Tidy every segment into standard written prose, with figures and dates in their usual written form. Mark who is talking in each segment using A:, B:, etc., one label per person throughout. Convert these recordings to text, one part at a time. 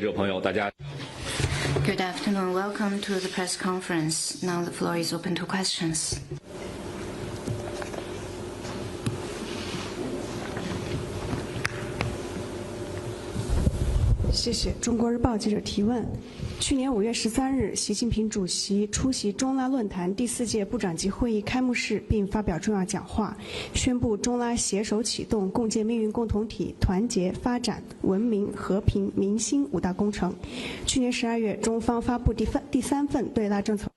A: 者朋友，大家。
B: Good afternoon. Welcome to the press conference. Now the floor is open to questions.
C: 谢谢。中国日报记者提问：去年5月13日，习近平主席出席中拉论坛第4届部长级会议开幕式，并发表重要讲话，宣布中拉携手启动共建命运共同体、团结、发展、文明、和平、民心5大工程。去年12月，中方发布第3份对拉政策。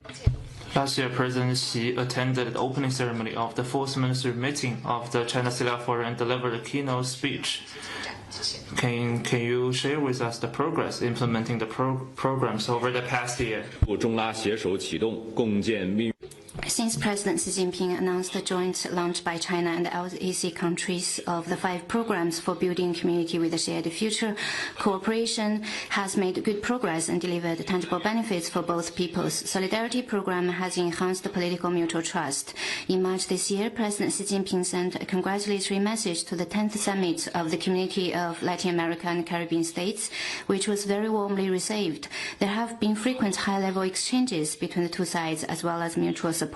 D: Last year, President Xi attended the opening ceremony of the Fourth Minister meeting of the China CELAC Forum and delivered a keynote speech. Can you share with us the progress implementing the programs over the past year?
A: 中拉携手启动共建命运。
B: Since President Xi Jinping announced the joint launch by China and LAC countries of the 5 programs for building community with a shared future, cooperation has made good progress and delivered tangible benefits for both peoples. Solidarity program has enhanced political mutual trust. In March this year, President Xi Jinping sent a congratulatory message to the 10th summit of the Community of Latin America and Caribbean States, which was very warmly received. There have been frequent high-level exchanges between the two sides as well as mutual support.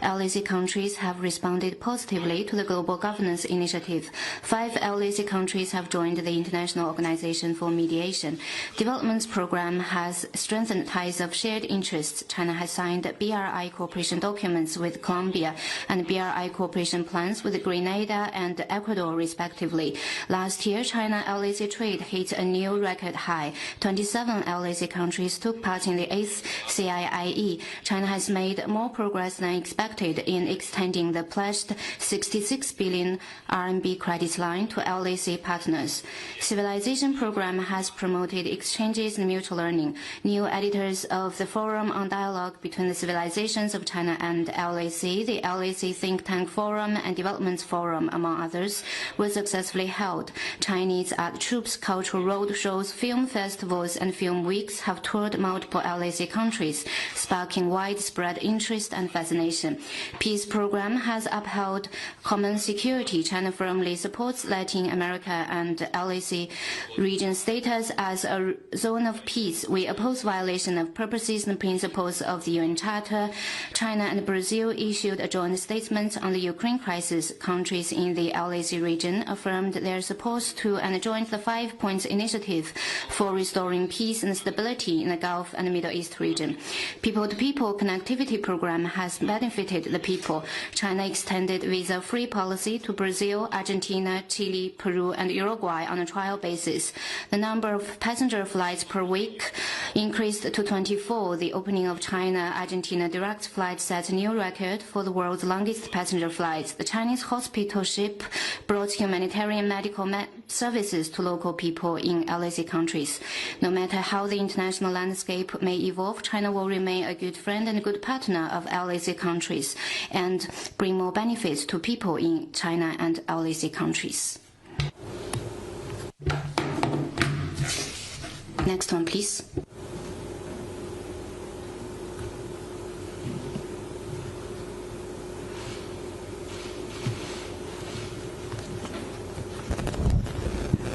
B: LAC countries have responded positively to the Global Governance Initiative. 5 LAC countries have joined the International Organization for Mediation. Development program has strengthened ties of shared interests. China has signed BRI cooperation documents with Colombia and BRI cooperation plans with Grenada and Ecuador, respectively. Last year, China-LAC trade hit a new record high. 27 LAC countries took part in the 8th CIIE. China has made more progress than expected in extending the pledged 66 billion RMB credit line to LAC partners. Civilization program has promoted exchanges and mutual learning. New editors of the Forum on Dialogue between the Civilizations of China and LAC, the LAC Think Tank Forum and Development Forum, among others, were successfully held. Chinese art troops, cultural road shows, film festivals, and film weeks have toured multiple LAC countries, sparking widespread interest and fascination. Peace program has upheld common security. China firmly supports Latin America and LAC region status as a zone of peace. We oppose violation of purposes and principles of the UN Charter. China and Brazil issued a joint statement on the Ukraine crisis. Countries in the LAC region affirmed their support to and joined the 5 Points Initiative for restoring peace and stability in the Gulf and Middle East region. People-to-people connectivity program has benefited the people. China extended visa-free policy to Brazil, Argentina, Chile, Peru, and Uruguay on a trial basis. The number of passenger flights per week increased to 24. The opening of China-Argentina direct flight set a new record for the world's longest passenger flights. The Chinese hospital ship brought humanitarian medical services to local people in LAC countries. No matter how the international landscape may evolve, China will remain a good friend and a good partner of LAC countries and bring more benefits to people in China and LAC countries. Next one, please.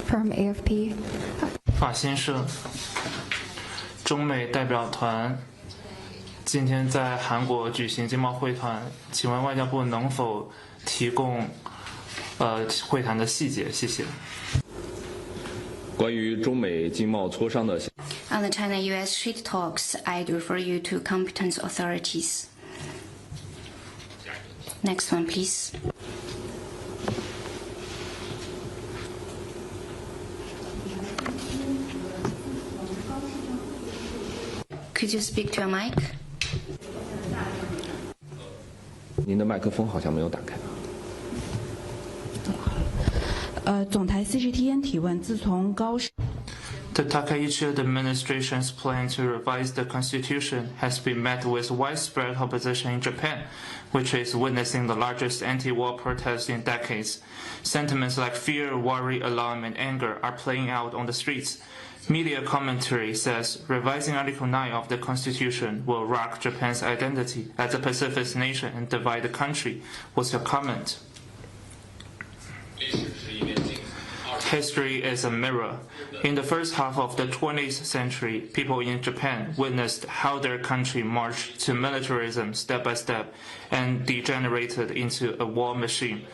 E: From AFP.
D: 法新社，中美代表团今天在韩国举行经贸会谈，请问外交部能否提供会谈的细节？谢谢。
A: 关于中美经贸磋商的。
B: On the China-U.S. trade talks, I'd refer you to competent authorities. Next one, please. Could you speak to your mic?
A: 您的麦克风好像没有打开。
C: 总台 CGTN 提问：自从高市
D: The Takaichi administration's plan to revise the constitution has been met with widespread opposition in Japan, which is witnessing the largest anti-war protests in decades. Sentiments like fear, worry, alarm, and anger are playing out on the streets. Media commentary says revising Article 9 of the Constitution will rock Japan's identity as a pacifist nation and divide the country. What's your comment? History is a mirror. In the first half of the 20th century, people in Japan witnessed how their country marched to militarism step by step and degenerated into a war machine.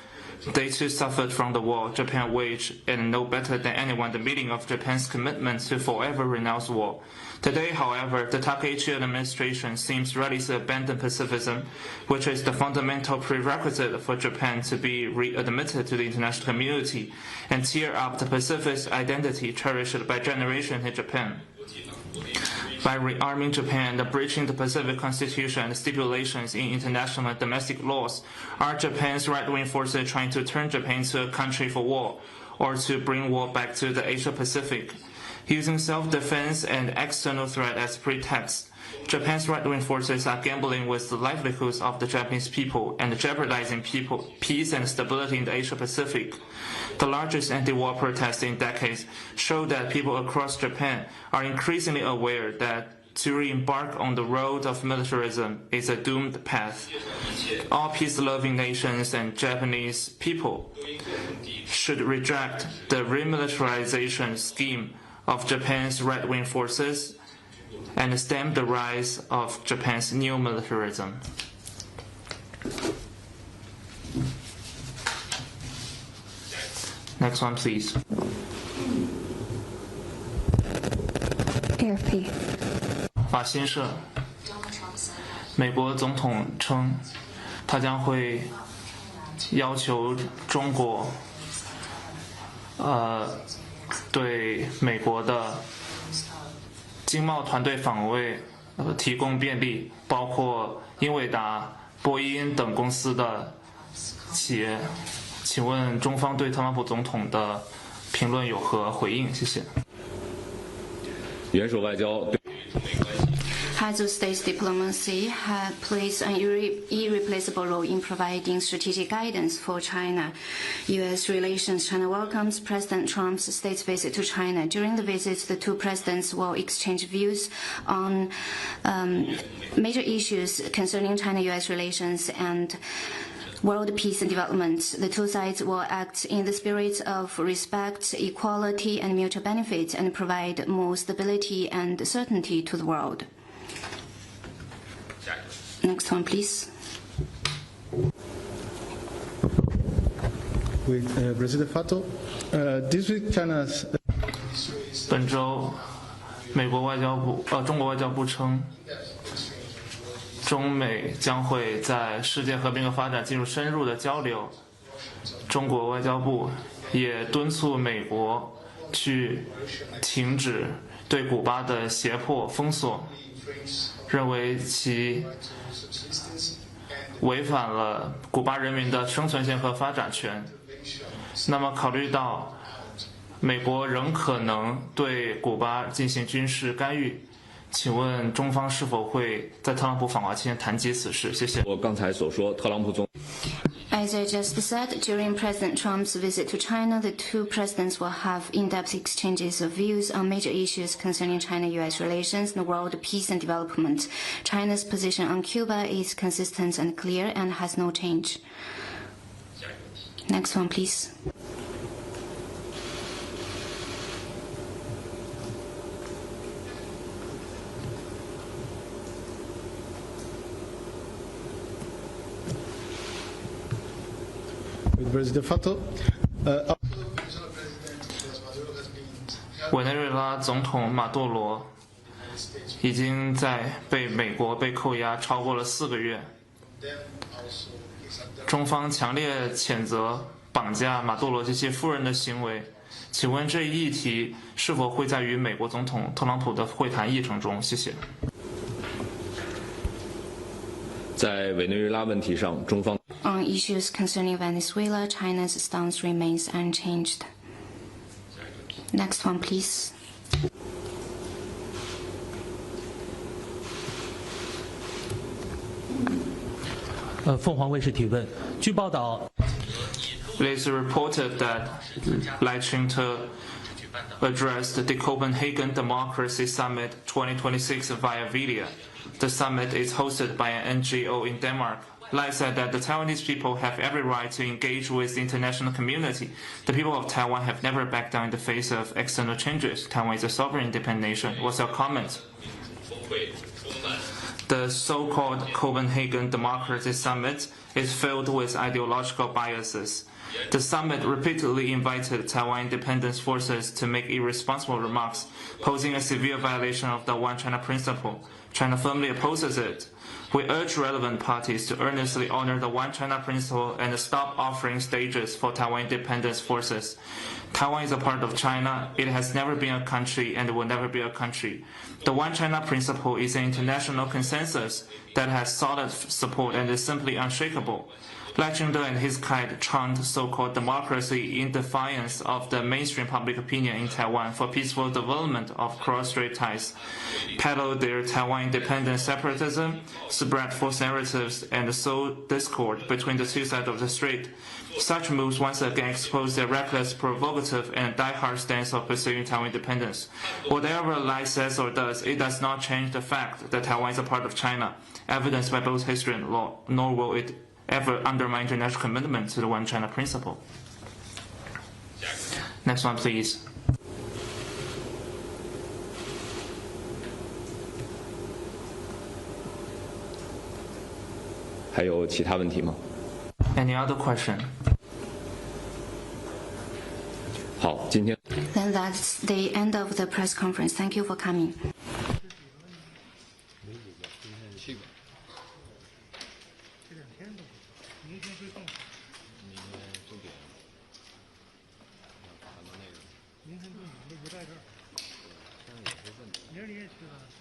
D: They too suffered from the war Japan waged and know better than anyone the meaning of Japan's commitment to forever renounce war. Today, however, the Takaichi administration seems ready to abandon pacifism, which is the fundamental prerequisite for Japan to be readmitted to the international community, and tear up the pacifist identity cherished by generations in Japan. By rearming Japan and breaching the Pacific Constitution and stipulations in international and domestic laws, are Japan's right-wing forces trying to turn Japan into a country for war, or to bring war back to the Asia-Pacific? Using self-defense and external threat as pretext, Japan's right-wing forces are gambling with the livelihoods of the Japanese people and jeopardizing peace and stability in the Asia-Pacific. The largest anti-war protests in decades show that people across Japan are increasingly aware that to re-embark on the road of militarism is a doomed path. All peace-loving nations and Japanese people should reject the remilitarization scheme of Japan's right-wing forces and stem the rise of Japan's neo-militarism. Next one, please.
E: AFP.
D: 法新社，美国总统称，他将会要求中国，对美国的经贸团队访问提供便利，包括英伟达、波音等公司的企业。请问中方对特朗普总统的评论有何回应？谢谢。
A: 元首外交。
B: Heads of state diplomacy plays an irreplaceable role in providing strategic guidance for China-U.S. relations. China welcomes President Trump's state visit to China. During the visit, the two presidents will exchange views on major issues concerning China-U.S. relations and world peace and development. The two sides will act in the spirit of respect, equality, and mutual benefit and provide more stability and certainty to the world. Next one, please.
F: With President Fato, this week China's.
D: 本周，中国外交部称，中美将会在世界和平和发展进入深入的交流。中国外交部也敦促美国去停止对古巴的胁迫封锁，认为其违反了古巴人民的生存权和发展权。那么考虑到美国仍可能对古巴进行军事干预，请问中方是否会在特朗普访华期间谈及此事？谢谢。
A: 我刚才所说，特朗普总。
B: As I just said, during President Trump's visit to China, the two presidents will have in-depth exchanges of views on major issues concerning China-U.S. relations and world peace and development. China's position on Cuba is consistent and clear and has no change. Next one, please.
F: President Fato,
D: 委内瑞拉总统马杜罗已经被美国被扣押超过了4个月。中方强烈谴责绑架马杜罗及其夫人的行为。请问这一议题是否会在与美国总统特朗普的会谈议程中？谢谢。
A: 在委内瑞拉问题上，中方。
B: On issues concerning Venezuela, China's stance remains unchanged. Next one, please.
G: 凤凰卫视提问，据报道
D: It is reported that Lai Ching-te addressed the Copenhagen Democracy Summit 2026 via video. The summit is hosted by an NGO in Denmark. Lai said that the Taiwanese people have every right to engage with the international community. The people of Taiwan have never backed down in the face of external changes. Taiwan is a sovereign independent nation. What's your comment? The so-called Copenhagen Democracy Summit is filled with ideological biases. The summit repeatedly invited Taiwan independence forces to make irresponsible remarks, posing a severe violation of the One China principle. China firmly opposes it. We urge relevant parties to earnestly honor the One China principle and stop offering stages for Taiwan independence forces. Taiwan is a part of China. It has never been a country and will never be a country. The One China principle is an international consensus that has solid support and is simply unshakable. Lai Ching-te and his kind chant so-called democracy in defiance of the mainstream public opinion in Taiwan for peaceful development of cross-strait ties, peddle their Taiwan independent separatism, spread false narratives, and sow discord between the two sides of the strait. Such moves once again expose their reckless, provocative, and die-hard stance of pursuing Taiwan independence. Whatever Lai says or does, it does not change the fact that Taiwan is a part of China, evidenced by both history and law, nor will it ever undermine international commitment to the One China principle. Next one, please. Any other question?
B: Then that's the end of the press conference. Thank you for coming.
H: 明天重点都不在这儿，明儿你也去了。